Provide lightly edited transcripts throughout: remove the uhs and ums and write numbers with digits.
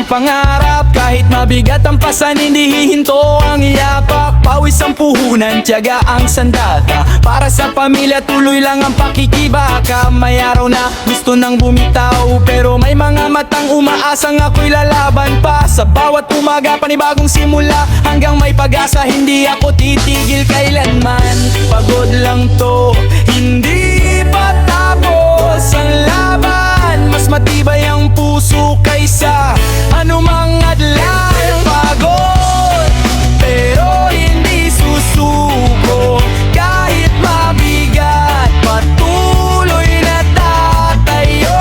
pangarap. Kahit mabigat ang pasan, hindi hihinto ang iyapak. Pawis ang puhunan, tiyaga ang sandata. Para sa pamilya, tuloy lang ang pakikibaka. May araw na gusto nang bumitaw, pero may mga matang umaasang ako'y lalaban pa. Sa bawat umaga, panibagong simula. Hanggang may pag-asa, hindi ako titigil kailanman. Pagod lang to, hindi pa tapos ang laban. Mas matibay ang puso kaysa anumang adlan. Pagod, pero hindi susuko. Kahit mabigat, patuloy na tatayo.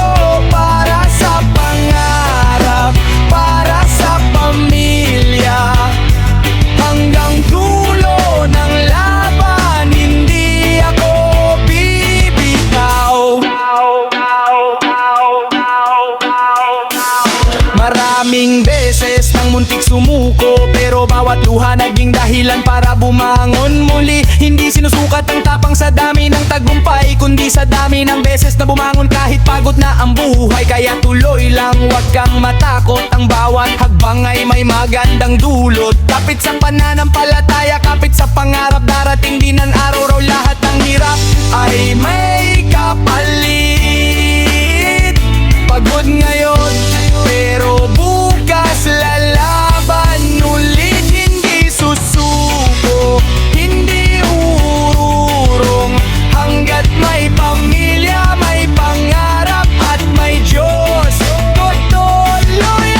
Para sa pangarap, para sa pamilya. Hanggang dulo ng laban, hindi ako bibitaw. Maraming beses nang muntik sumuko, pero bawat luha naging dahilan para bumangon muli. Hindi sinusukat ang tapang sa dami ng tagumpay, kundi sa dami ng beses na bumangon kahit pagod na ang buhay. Kaya tuloy lang, wag kang matakot. Ang bawat hagbang ay may magandang dulot. Kapit sa pananampalataya, kapit sa pangarap. Darating din ang araw raw lahat ng hirap ay may kapalit. Pagod ngayon, pero bukas lalaban ulit. Hindi susuko, hindi uurong. Hanggat may pamilya, may pangarap at may Diyos, tutuloy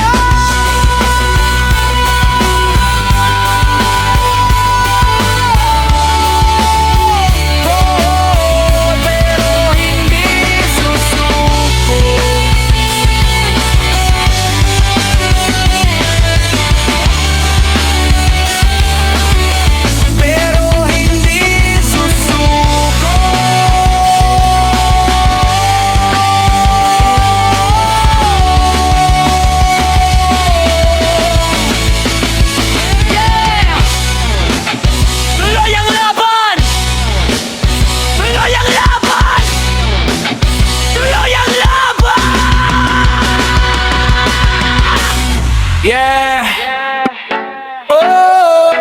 pero hindi susuko. Pero hindi susuko. Yeah! Tuloy ang laban! Tuloy ang laban! Tuloy ang laban! Yeah! Oh!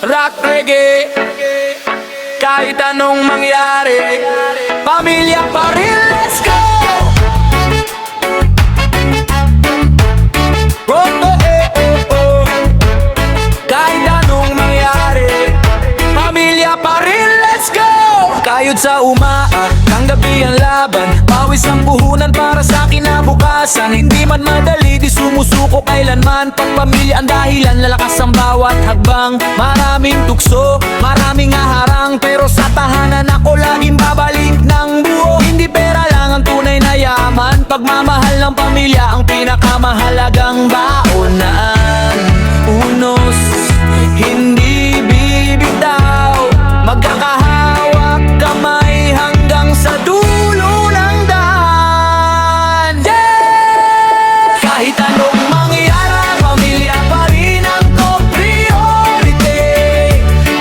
Rock reggae, kahit anong mangyari, pamilya pa rin, let's go! Oh, oh, oh, oh. Kahit anong mangyari, pamilya pa rin, let's go! Kayod sa umaak, ng gabi ang laban. Pawis ang puhunan para sa kinabukasan. Hindi man madali, di sumusuko kailanman. Pagpamilya ang dahilan, lalakas ang bawat hagbang. Maraming tukso, maraming haharang, pero sa tahanan ako laging babalik ng buo. Hindi pera lang ang tunay na yaman. Pagmamahal ng pamilya ang pinakamahalagang baonan. Unos, hindi bibitaw. Magkakahawak kamay hanggang sa dulo ng daan. Yeah! Kahit anong mangyari, pamilya pa rin ang top priority.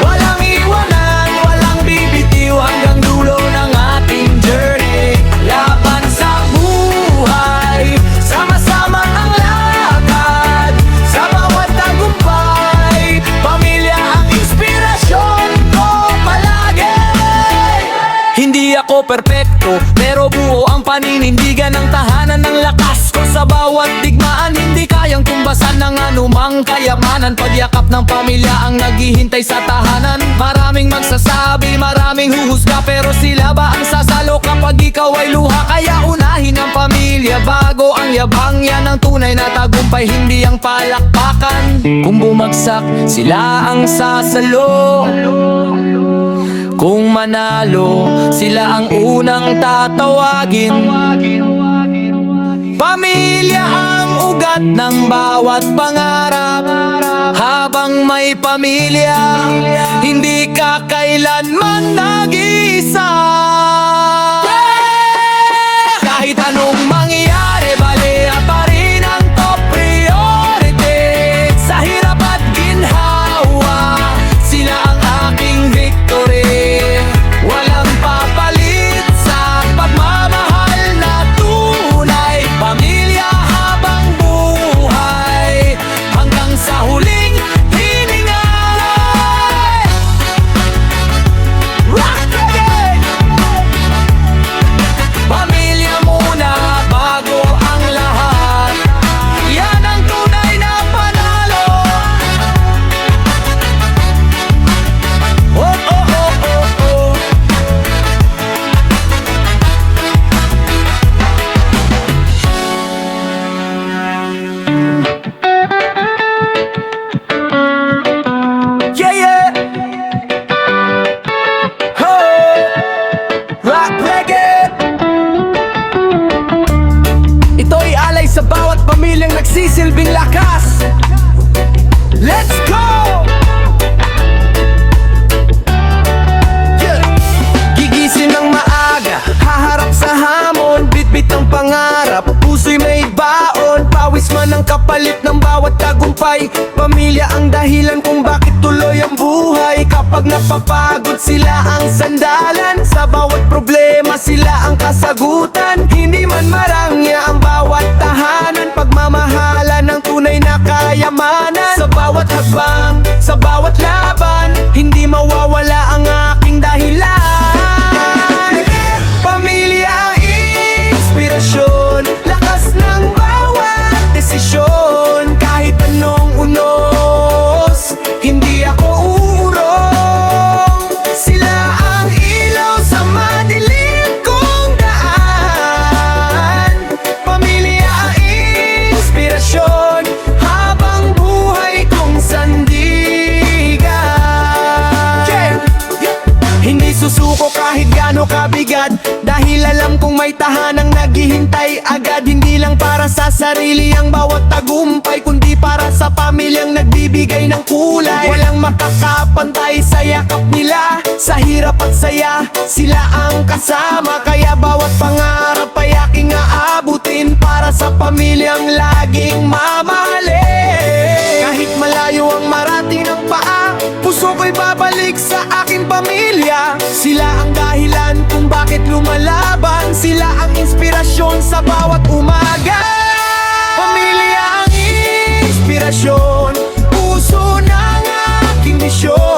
Walang iwanan, walang bibitiw hanggang dulo ng ating journey. Laban sa buhay, sama-sama ang lakad. Sa bawat tagumpay, pamilya ang inspirasyon ko palagi. Hindi ako perpekto, pero buo ang paninindigan ng tahanan ng lakas ko. Sa bawat digmaan, hindi kayang tumbasan ng anumang kayamanan. Pagyakap ng pamilya ang naghihintay sa tahanan. Maraming magsasabi, maraming huhusga, pero sila ba ang sasalo kapag ikaw ay luha? Kaya unahin ang pamilya bago ang yabang. Yan ang tunay na tagumpay, hindi ang palakpakan. Kung bumagsak, sila ang sasalo. Kung manalo, sila ang unang tatawagin. Pamilya ang ugat ng bawat pangarap. Habang may pamilya, hindi ka kailanman nag-iisa. Kahit anong mangyari, baliya pa rin ang top priority. Sa hirap at ginhawa, sila ang aking victory. Walang papalit sa pagmamahal na tunay. Pamilya habang buhay. tagumpay. Pamilya ang dahilan kung bakit tuloy ang buhay. Kapag napapagod sila ang sandalan, sa bawat problema sila ang kasagutan. Hindi man marangya ang bawat tahanan, pagmamahalan ng tunay na kayamanan. Sa bawat hakbang, sa bawat laban, hindi mawawala ang aking dahilan. Pamilya ang inspirasyon, lakas ng bawat desisyon. Kahit anong unos, hindi ako uurong. Sila ang ilaw sa madilim kong daan. Pamilya ang inspirasyon, habang buhay kong sandigan. Hindi susuko kahit gaano kabigat, dahil alam kong may tahanang naghihintay agad. Hindi lang para sa sarili ang bawat tagumpay, kundi para sa pamilyang nagbibigay ng kulay. Walang makakapantay sa yakap nila, sa hirap at saya sila ang kasama. Kaya bawat pangarap ay aking aabutin, para sa pamilyang laging mamahalin. Kahit malayo ang marating ng paa, puso ko'y babalik sa aking pamilya. Sila ang dahilan kung bakit lumalaban, sila ang inspirasyon sa bawat umaga. Pamilya ang inspirasyon, puso ng aking misyon.